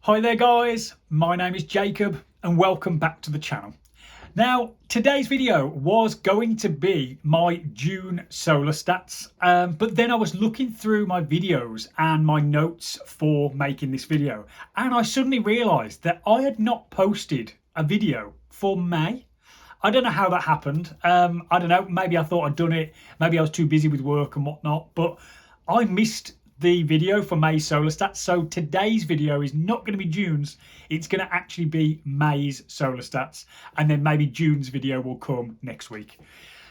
Hi there guys, my name is Jacob and welcome back to the channel. Now today's video was going to be my June solar stats, but then I was looking through my videos and my notes for making this video and I suddenly realised that I had not posted a video for May. I don't know how that happened. I don't know, maybe I thought I'd done it, maybe I was too busy with work and whatnot, but I missed the video for May's solar stats. So today's video is not going to be June's, it's going to actually be May's solar stats, and then maybe June's video will come next week.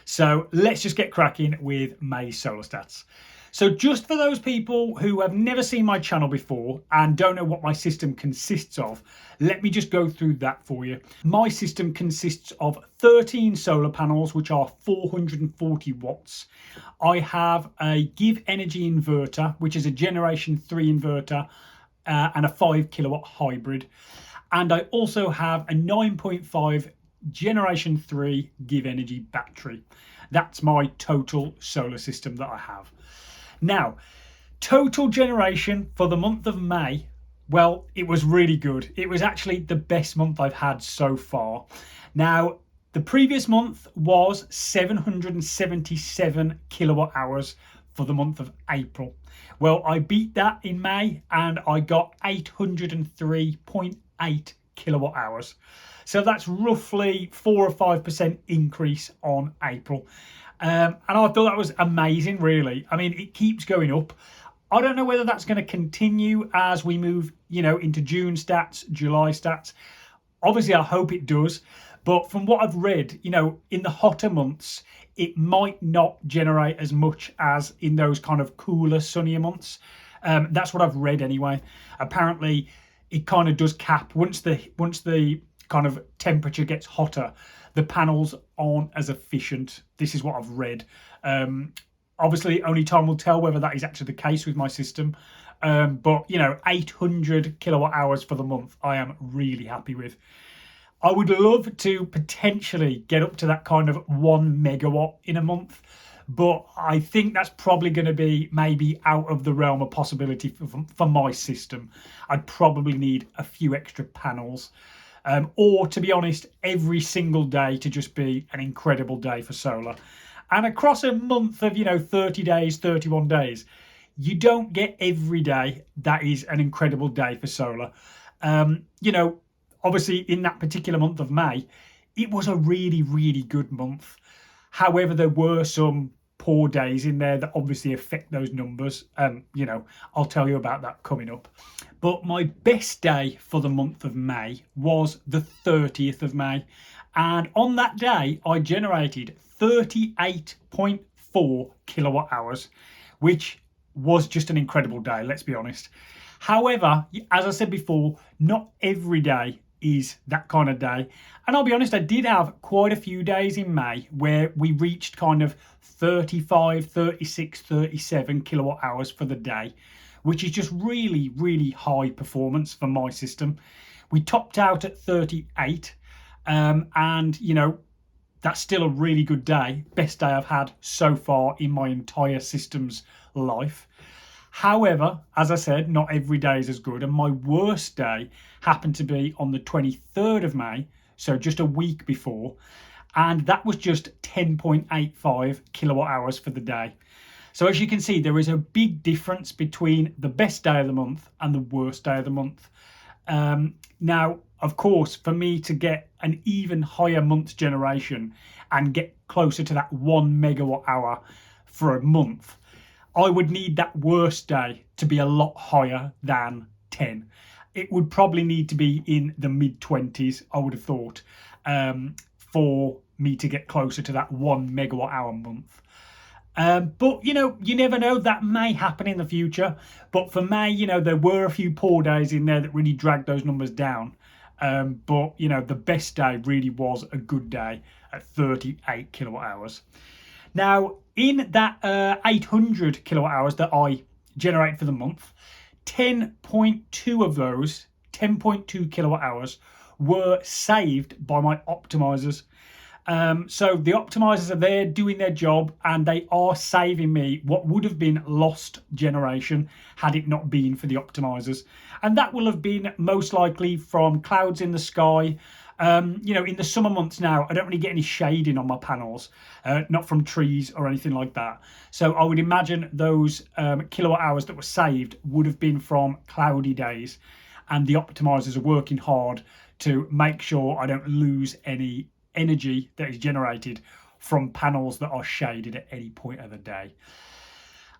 So let's just get cracking with May's solar stats. So just for those people who have never seen my channel before and don't know what my system consists of, let me just go through that for you. My system consists of 13 solar panels, which are 440 watts. I have a GivEnergy inverter, which is a generation 3 inverter and a 5 kilowatt hybrid. And I also have a 9.5 generation 3 GivEnergy battery. That's my total solar system that I have. Now, total generation for the month of May, well, it was really good. It was actually the best month I've had so far. Now, the previous month was 777 kilowatt hours for the month of April. Well, I beat that in May and I got 803.8 kilowatt hours. So that's roughly 4 or 5% increase on April. And I thought that was amazing, really. I mean, it keeps going up. I don't know whether that's going to continue as we move, into June stats, July stats. Obviously, I hope it does. But from what I've read, in the hotter months, it might not generate as much as in those kind of cooler, sunnier months. That's what I've read anyway. Apparently, it kind of does cap once the kind of temperature gets hotter, the panels aren't as efficient. This is what I've read. Obviously, only time will tell whether that is actually the case with my system. But 800 kilowatt hours for the month, I am really happy with. I would love to potentially get up to that kind of 1 megawatt in a month, but I think that's probably going to be maybe out of the realm of possibility for my system. I'd probably need a few extra panels. Or to be honest, every single day to just be an incredible day for solar. And across a month of 30 days, 31 days, you don't get every day that is an incredible day for solar. Obviously in that particular month of May, it was a really, really good month. However, there were some poor days in there that obviously affect those numbers. I'll tell you about that coming up. But my best day for the month of May was the 30th of May. And on that day, I generated 38.4 kilowatt hours, which was just an incredible day, let's be honest. However, as I said before, not every day is that kind of day. And I'll be honest, I did have quite a few days in May where we reached kind of 35, 36, 37 kilowatt hours for the day, which is just really, really high performance for my system. We topped out at 38, and that's still a really good day. Best day I've had so far in my entire system's life. However, as I said, not every day is as good, and my worst day happened to be on the 23rd of May, so just a week before, and that was just 10.85 kilowatt hours for the day. So as you can see, there is a big difference between the best day of the month and the worst day of the month. Now, of course, for me to get an even higher month generation and get closer to that 1 megawatt hour for a month, I would need that worst day to be a lot higher than 10. It would probably need to be in the mid-20s, I would have thought, for me to get closer to that 1 megawatt hour month. But, you never know, that may happen in the future. But for May, there were a few poor days in there that really dragged those numbers down. But, the best day really was a good day at 38 kilowatt hours. Now, in that 800 kilowatt hours that I generate for the month, 10.2 of those, 10.2 kilowatt hours, were saved by my Optimisers. So the optimizers are there doing their job, and they are saving me what would have been lost generation had it not been for the optimizers. And that will have been most likely from clouds in the sky. In the summer months now, I don't really get any shading on my panels, not from trees or anything like that. So I would imagine those kilowatt hours that were saved would have been from cloudy days, and the optimizers are working hard to make sure I don't lose any energy that is generated from panels that are shaded at any point of the day.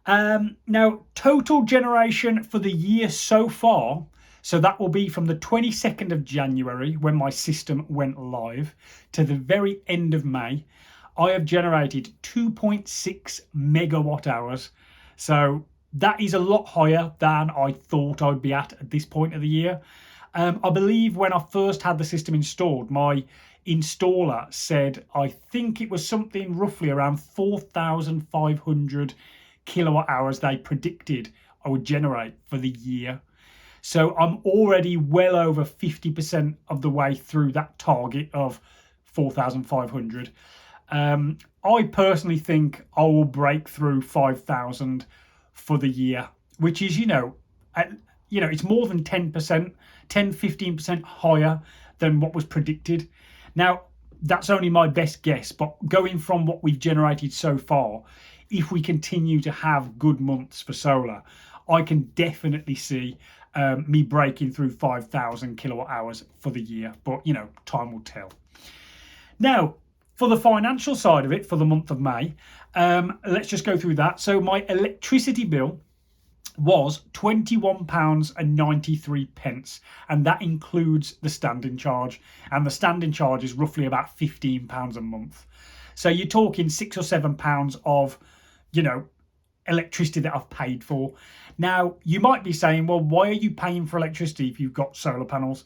Now, total generation for the year so far, so that will be from the 22nd of January when my system went live to the very end of May, I have generated 2.6 megawatt hours. So that is a lot higher than I thought I'd be at this point of the year. I believe when I first had the system installed, my installer said, I think it was something roughly around 4,500 kilowatt hours they predicted I would generate for the year. So I'm already well over 50% of the way through that target of 4,500. I personally think I will break through 5,000 for the year, which is, it's more than 10%, 10-15% higher than what was predicted. Now, that's only my best guess, but going from what we've generated so far, if we continue to have good months for solar, I can definitely see me breaking through 5,000 kilowatt hours for the year. But, time will tell. Now, for the financial side of it, for the month of May, let's just go through that. So my electricity bill was £21.93, and that includes the standing charge, and the standing charge is roughly about £15 a month. So you're talking £6 or £7 of, electricity that I've paid for. Now, you might be saying, well, why are you paying for electricity if you've got solar panels,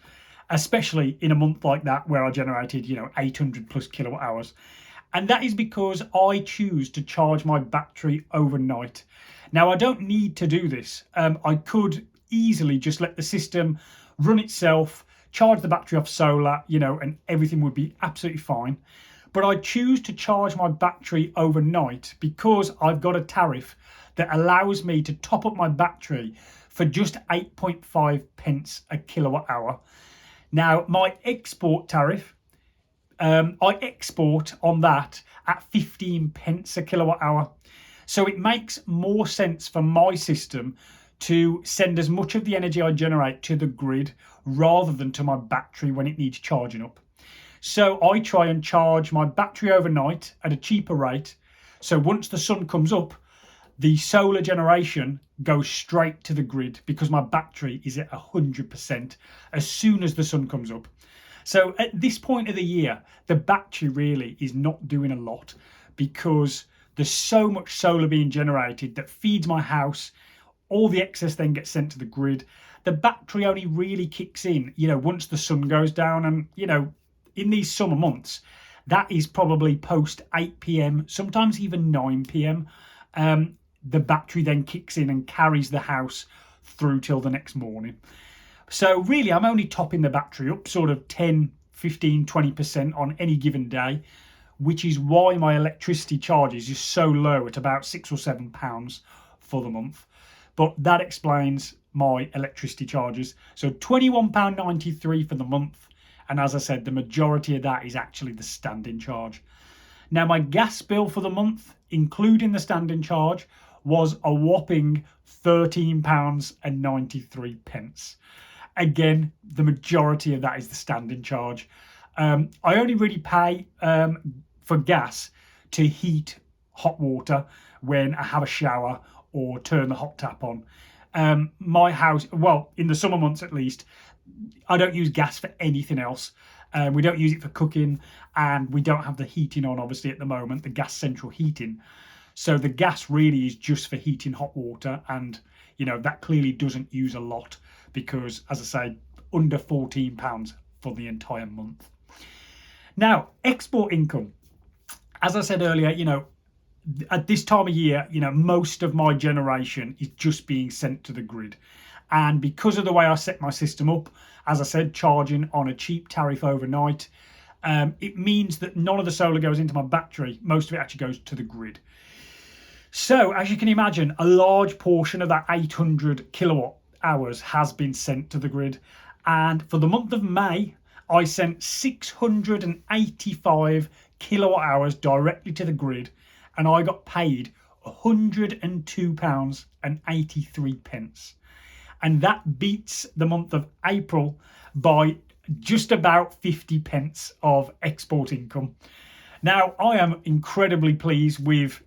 especially in a month like that where I generated 800 plus kilowatt hours? And that is because I choose to charge my battery overnight. Now, I don't need to do this. I could easily just let the system run itself, charge the battery off solar, and everything would be absolutely fine. But I choose to charge my battery overnight because I've got a tariff that allows me to top up my battery for just 8.5 pence a kilowatt hour. Now, my export tariff, I export on that at 15 pence a kilowatt hour. So it makes more sense for my system to send as much of the energy I generate to the grid rather than to my battery when it needs charging up. So I try and charge my battery overnight at a cheaper rate. So once the sun comes up, the solar generation goes straight to the grid because my battery is at 100% as soon as the sun comes up. So at this point of the year, the battery really is not doing a lot because there's so much solar being generated that feeds my house. All the excess then gets sent to the grid. The battery only really kicks in, once the sun goes down, and, in these summer months, that is probably post 8 p.m, sometimes even 9 p.m. The battery then kicks in and carries the house through till the next morning. So really, I'm only topping the battery up sort of 10, 15, 20% on any given day, which is why my electricity charges is so low at about £6 or £7 for the month. But that explains my electricity charges. So £21.93 for the month. And as I said, the majority of that is actually the standing charge. Now, my gas bill for the month, including the standing charge, was a whopping £13.93. Again, the majority of that is the standing charge. I only really pay for gas to heat hot water when I have a shower or turn the hot tap on. My house, well, in the summer months at least, I don't use gas for anything else. We don't use it for cooking, and we don't have the heating on, obviously, at the moment, the gas central heating. So the gas really is just for heating hot water, and, that clearly doesn't use a lot because, as I say, under £14 for the entire month. Now, export income. As I said earlier, at this time of year, most of my generation is just being sent to the grid. And because of the way I set my system up, as I said, charging on a cheap tariff overnight, it means that none of the solar goes into my battery. Most of it actually goes to the grid. So as you can imagine, a large portion of that 800 kilowatt hours has been sent to the grid. And for the month of May, I sent 685 kilowatt hours directly to the grid, and I got paid £102.83. And that beats the month of April by just about 50 pence of export income. Now, I am incredibly pleased with,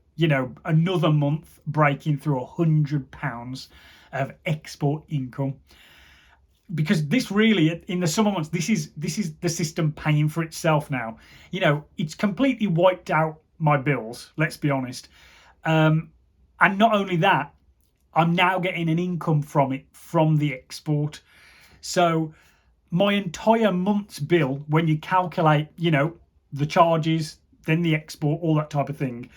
another month breaking through £100 of export income, because this really, in the summer months, this is the system paying for itself now. It's completely wiped out my bills, let's be honest. And not only that, I'm now getting an income from it, from the export. So my entire month's bill, when you calculate, the charges, then the export, all that type of thing,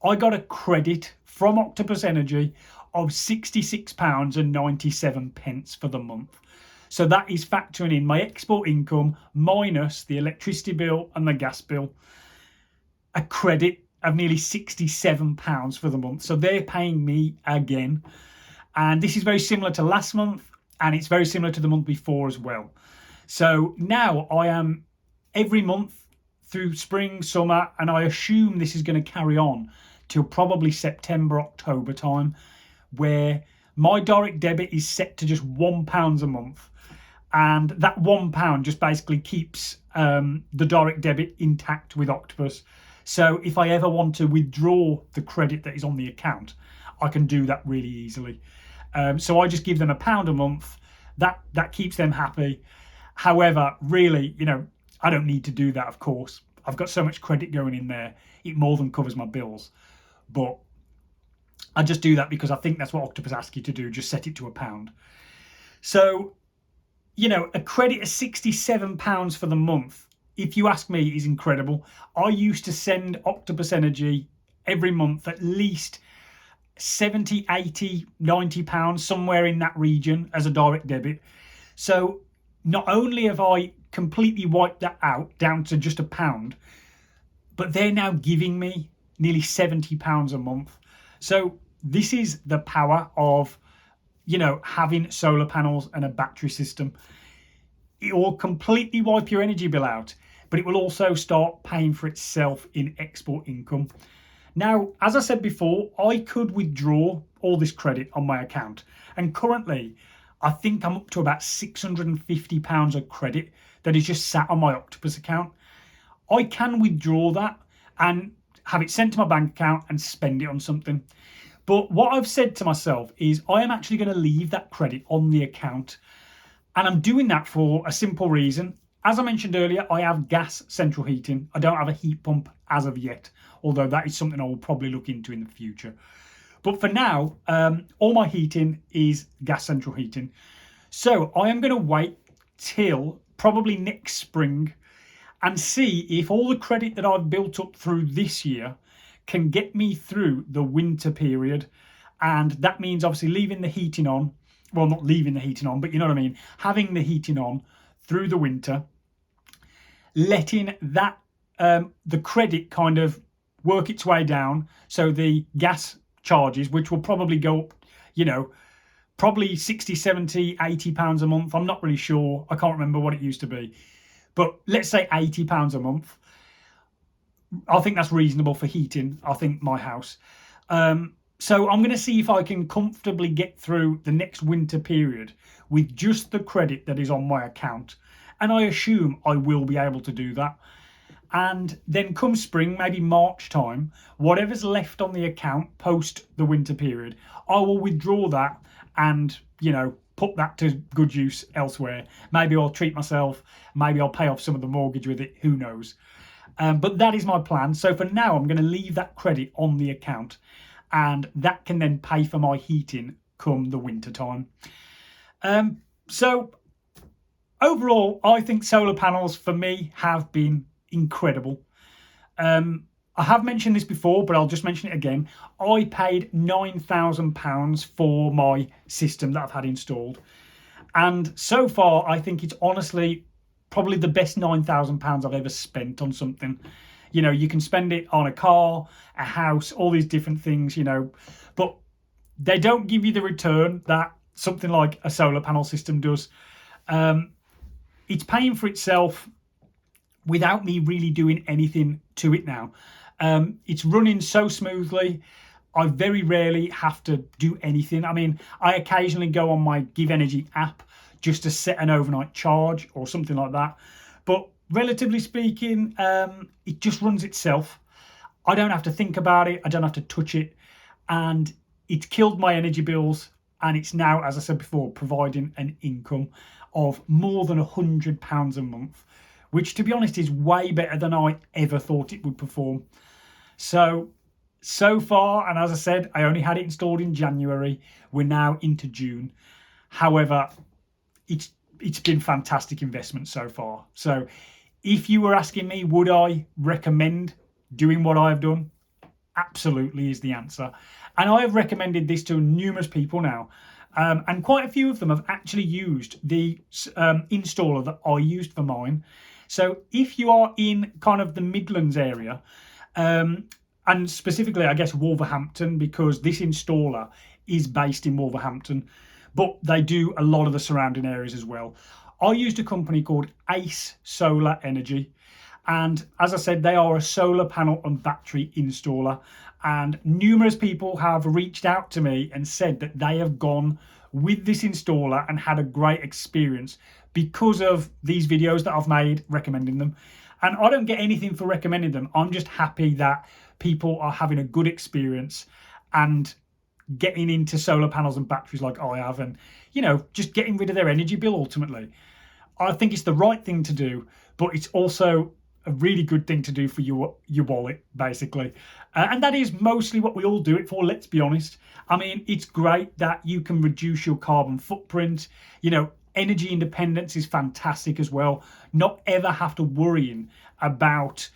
I got a credit from Octopus Energy of £66.97 for the month. So that is factoring in my export income minus the electricity bill and the gas bill. A credit of nearly £67 for the month. So they're paying me again. And this is very similar to last month, and it's very similar to the month before as well. So now I am every month through spring, summer, and I assume this is going to carry on till probably September, October time, where my direct debit is set to just £1 a month. And that £1 just basically keeps the direct debit intact with Octopus. So if I ever want to withdraw the credit that is on the account, I can do that really easily. So I just give them £1 a month. That keeps them happy. However, really, I don't need to do that, of course. I've got so much credit going in there, it more than covers my bills. But I just do that because I think that's what Octopus asks you to do, just set it to £1. So, a credit of £67 for the month, if you ask me, is incredible. I used to send Octopus Energy every month at least 70, 80, 90 pounds, somewhere in that region as a direct debit. So not only have I completely wiped that out down to just £1, but they're now giving me nearly £70 a month. So this is the power of, having solar panels and a battery system. It will completely wipe your energy bill out, but it will also start paying for itself in export income. Now, as I said before, I could withdraw all this credit on my account. And currently, I think I'm up to about £650 of credit that is just sat on my Octopus account. I can withdraw that and have it sent to my bank account and spend it on something. But what I've said to myself is I am actually going to leave that credit on the account. And I'm doing that for a simple reason. As I mentioned earlier, I have gas central heating. I don't have a heat pump as of yet, although that is something I will probably look into in the future. But for now, all my heating is gas central heating. So I am going to wait till probably next spring and see if all the credit that I've built up through this year can get me through the winter period. And that means obviously leaving the heating on. Well, not leaving the heating on, but you know what I mean? Having the heating on through the winter, letting that the credit kind of work its way down. So the gas charges, which will probably go up, probably 60, 70, 80 pounds a month. I'm not really sure. I can't remember what it used to be. But let's say 80 pounds a month. I think that's reasonable for heating, I think, my house. So I'm going to see if I can comfortably get through the next winter period with just the credit that is on my account. And I assume I will be able to do that. And then come spring, maybe March time, whatever's left on the account post the winter period, I will withdraw that and, put that to good use elsewhere. Maybe I'll treat myself. Maybe I'll pay off some of the mortgage with it. Who knows? But that is my plan. So for now, I'm going to leave that credit on the account, and that can then pay for my heating come the winter time. So overall, I think solar panels for me have been incredible. I have mentioned this before, but I'll just mention it again. I paid £9,000 for my system that I've had installed. And so far, I think it's honestly probably the best £9,000 I've ever spent on something. You know, you can spend it on a car, a house, all these different things, you know, but they don't give you the return that something like a solar panel system does. It's paying for itself without me really doing anything to it now. It's running so smoothly. I very rarely have to do anything. I mean, I occasionally go on my GivEnergy app just to set an overnight charge or something like that. But relatively speaking, it just runs itself. I don't have to think about it. I don't have to touch it. And it's killed my energy bills. And it's now, as I said before, providing an income of more than £100 a month, which, to be honest, is way better than I ever thought it would perform. So far, and as I said, I only had it installed in January. We're now into June. However, it's been fantastic investment so far. So if you were asking me, would I recommend doing what I've done? Absolutely is the answer. And I have recommended this to numerous people now. And quite a few of them have actually used the installer that I used for mine. So if you are in kind of the Midlands area, and specifically, I guess, Wolverhampton, because this installer is based in Wolverhampton, but they do a lot of the surrounding areas as well. I used a company called Ace Solar Energy. And as I said, they are a solar panel and battery installer. And numerous people have reached out to me and said that they have gone with this installer and had a great experience because of these videos that I've made recommending them. And I don't get anything for recommending them. I'm just happy that people are having a good experience and getting into solar panels and batteries like I have, and, you know, just getting rid of their energy bill ultimately. I think it's the right thing to do, but it's also a really good thing to do for your wallet, basically. And that is mostly what we all do it for, let's be honest. I mean, it's great that you can reduce your carbon footprint. You know, energy independence is fantastic as well. Not ever have to worrying about,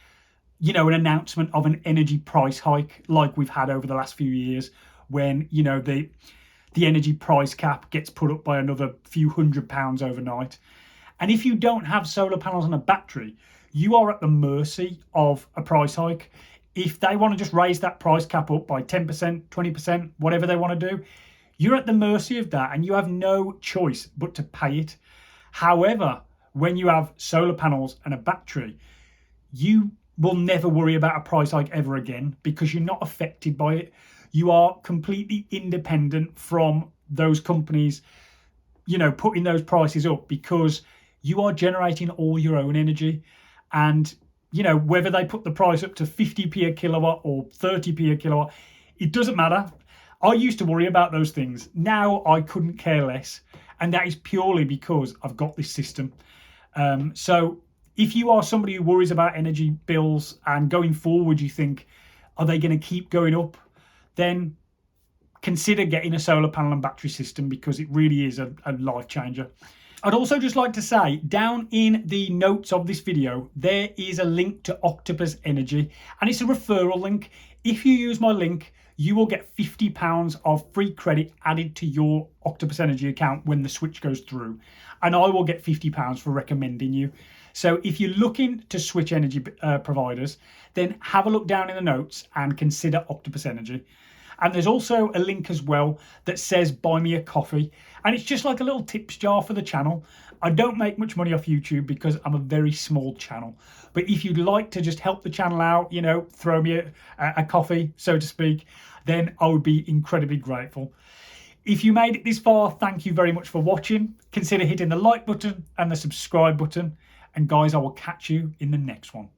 you know, an announcement of an energy price hike like we've had over the last few years, when, you know, the energy price cap gets put up by another few £100 overnight. And if you don't have solar panels and a battery, you are at the mercy of a price hike. If they want to just raise that price cap up by 10%, 20%, whatever they want to do, you're at the mercy of that and you have no choice but to pay it. However, when you have solar panels and a battery, you will never worry about a price hike ever again because you're not affected by it. You are completely independent from those companies, you know, putting those prices up, because you are generating all your own energy. And, you know, whether they put the price up to 50p a kilowatt or 30p a kilowatt, it doesn't matter. I used to worry about those things. Now I couldn't care less. And that is purely because I've got this system. So if you are somebody who worries about energy bills and going forward you think, are they going to keep going up? Then consider getting a solar panel and battery system, because it really is a life changer. I'd also just like to say, down in the notes of this video, there is a link to Octopus Energy, and it's a referral link. If you use my link, you will get £50 of free credit added to your Octopus Energy account when the switch goes through, and I will get £50 for recommending you. So if you're looking to switch energy providers, then have a look down in the notes and consider Octopus Energy. And there's also a link as well that says buy me a coffee. And it's just like a little tips jar for the channel. I don't make much money off YouTube because I'm a very small channel. But if you'd like to just help the channel out, you know, throw me a coffee, so to speak, then I would be incredibly grateful. If you made it this far, thank you very much for watching. Consider hitting the like button and the subscribe button. And guys, I will catch you in the next one.